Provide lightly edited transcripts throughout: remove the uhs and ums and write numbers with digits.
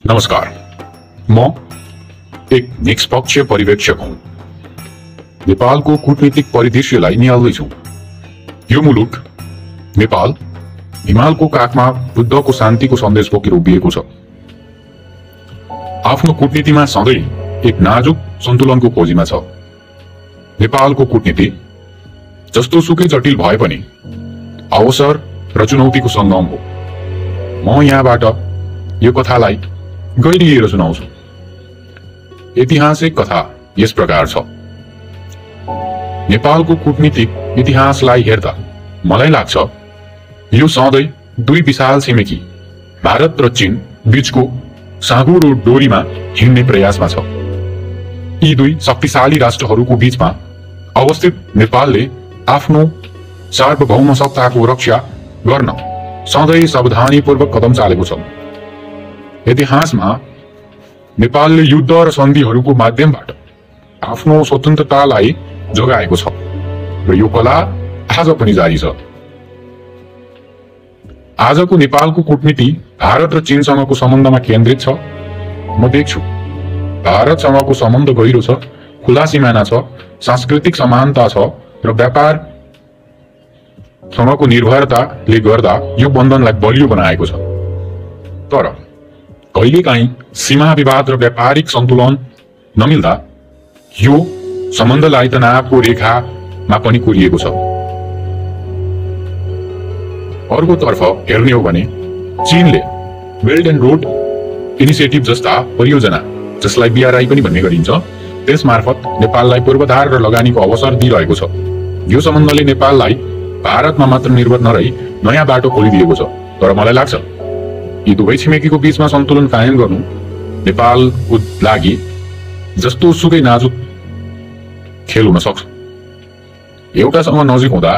नमस्कार, म एक निष्पक्ष पर्यवेक्षक हुँ। नेपालको कूटनीतिक परिदृश्यलाई निहाल्दैछु। यो मुलुक नेपाल हिमालको काखमा बुद्धको शान्तिको सन्देश बोकेर उभिएको छ। आफ्नो कूटनीतिमा सधैँ एक नाजुक सन्तुलनको खोजीमा छ। नेपालको कूटनीति जस्तोसुकै जटिल भए पनि अवसर र चुनौतीको सङ्गम हो। म यहाँबाट यो कथालाई गहिरिएर सुनाउँछु। ऐतिहासिक कथा यस प्रकार छ। नेपालको कूटनीतिक इतिहासलाई हेर्दा मलाई लाग्छ यो सधैँ दुई विशाल छिमेकी भारत र चीन बीचको साँघुरो डोरीमा हिँड्ने प्रयासमा छ। यी दुई शक्तिशाली राष्ट्रहरूको बीचमा अवस्थित नेपालले आफ्नो सार्वभौम सत्ताको रक्षा गर्न सधैँ सावधानीपूर्वक कदम चालेको छ। इतिहासमा नेपालले युद्ध र सन्धिहरूको माध्यमबाट आफ्नो स्वतन्त्रतालाई जोगाएको छ र यो कला आज पनि जारी छ। आजको नेपालको कूटनीति भारत र चीनसँगको सम्बन्धमा केन्द्रित छ। म देख्छु भारतसँगको सम्बन्ध गहिरो छ, खुला सिमाना छ, सांस्कृतिक समानता छ र व्यापार सँगको निर्भरताले गर्दा यो बन्धनलाई बलियो बनाएको छ। तर कहिलेकाहीँ सीमा विवाद र व्यापारिक सन्तुलन नमिल्दा यो सम्बन्धलाई तनावको रेखामा पनि कोरिएको छ। अर्कोतर्फ हेर्ने हो भने चीनले बेल्ट एन्ड रोड इनिसिएटिभ जस्ता परियोजना, जसलाई BRI पनि भन्ने गरिन्छ, त्यस मार्फत नेपाललाई पूर्वाधार र लगानीको अवसर दिइरहेको छ। यो सम्बन्धले नेपाललाई भारतमा मात्र निर्भर नरही नयाँ बाटो खोलिदिएको छ। तर मलाई लाग्छ यी दुवै छिमेकीको बीचमा सन्तुलन कायम गर्नु नेपालको लागि जस्तो सुकै नाजुक खेल हुन सक्छ। एउटासँग नजिक हुँदा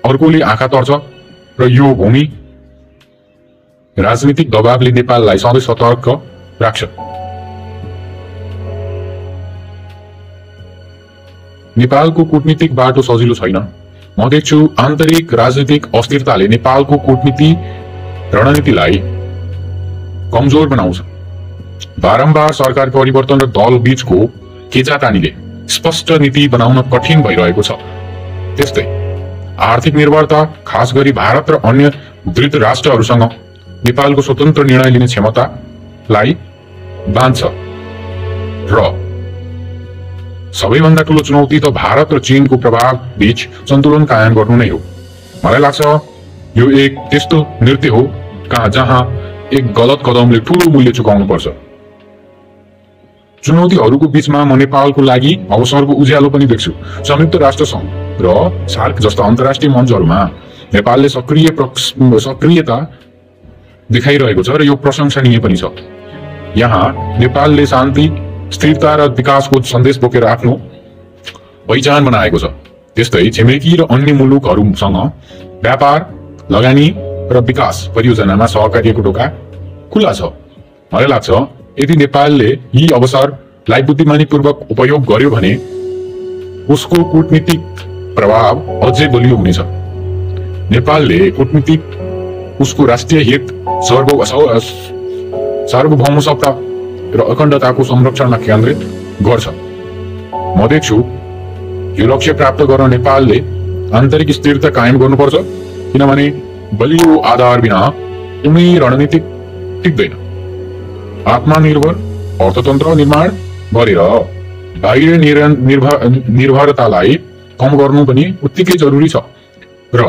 अर्कोले आँखा तर्छ र यो भूमि राजनीतिक दबावले नेपाललाई सधैँ सतर्क राख्छ। नेपालको कूटनीतिक बाटो सजिलो छैन। म देख्छु आन्तरिक राजनीतिक अस्थिरताले नेपालको कूटनीति रणनीतिलाई कमजोर बनाउँछ। बारम्बार सरकार परिवर्तन र दल बीचको खिचातानीले स्पष्ट नीति बनाउन कठिन भइरहेको छ। त्यस्तै आर्थिक निर्भरता, खास गरी भारत र अन्य दृढ राष्ट्रहरूसँग नेपालको स्वतन्त्र निर्णय लिने क्षमतालाई बाँध्छ र सबैभन्दा ठूलो चुनौती त भारत र चीनको प्रभाव बीच सन्तुलन कायम गर्नु नै हो। मलाई लाग्छ यो एक त्यस्तो नृत्य हो जहाँ एक गलत कदमले ठूलो मूल्य चुकाउनु पर्छ। चुनौतीहरूको बीचमा म नेपालको लागि अवसरको उज्यालो पनि देख्छु। संयुक्त राष्ट्र संघ र सार्क जस्ता अन्तर्राष्ट्रिय मञ्चहरूमा नेपालले सक्रियता देखाइरहेको छ र यो प्रशंसनीय पनि छ। यहाँ नेपालले शान्ति, स्थिरता र विकासको सन्देश बोकेर आफ्नो पहिचान बनाएको छ। त्यस्तै छिमेकी र अन्य मुलुकहरूसँग व्यापार, लगानी र विकास परियोजनामा सहकार्यको ढोका खुला छ। मलाई लाग्छ यदि नेपालले यी अवसरलाई बुद्धिमानीपूर्वक उपयोग गर्यो भने उसको कूटनीतिक प्रभाव अझै बलियो हुनेछ। नेपालले कूटनीतिक उसको राष्ट्रिय हित, सार्वभौम सत्ता र अखण्डताको संरक्षणमा केन्द्रित गर्छ। म देख्छु यो लक्ष्य प्राप्त गर्न नेपालले आन्तरिक स्थिरता कायम गर्नुपर्छ, किनभने बलियो आधार बिना कुनै रणनीति टिक्दैन। आत्मनिर्भर अर्थतन्त्र निर्माण गरेर बाहिर निर्भरतालाई कम गर्नु पनि उत्तिकै जरुरी छ। र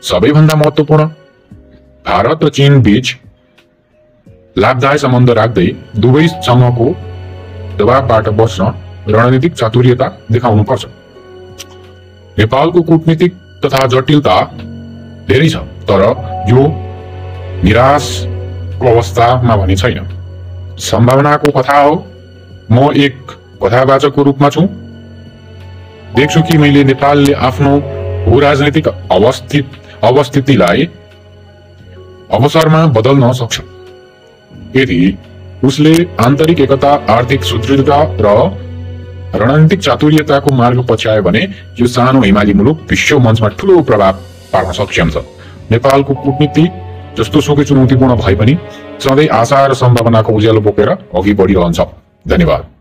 सबैभन्दा महत्त्वपूर्ण, भारत र चीन बीच लाभदायक सम्बन्ध राख्दै दुवैसँगको दबावबाट बच्न रणनीतिक चातुर्यता देखाउनु पर्छ। नेपालको कूटनीतिक तथा जटिलता धेरै छ, तर यो निराशको अवस्थामा भने छैन। सम्भावनाको कथा हो। म एक कथावाचकको रूपमा छु। देख्छु कि मैले नेपालले आफ्नो भूराजनीतिक अवस्थितिलाई अवसरमा बदल्न सक्छ यदि उसले आन्तरिक एकता, आर्थिक सुदृढता र रणनीतिक चातुर्यताको मार्ग पछ्यायो भने यो सानो हिमाली मुलुक विश्व मञ्चमा ठूलो प्रभाव पार्न सक्षम छ। नेपालको कूटनीति जस्तो सुकै चुनौतीपूर्ण भए पनि सधैँ आशा र सम्भावनाको उज्यालो बोकेर अघि बढिरहन्छ। धन्यवाद।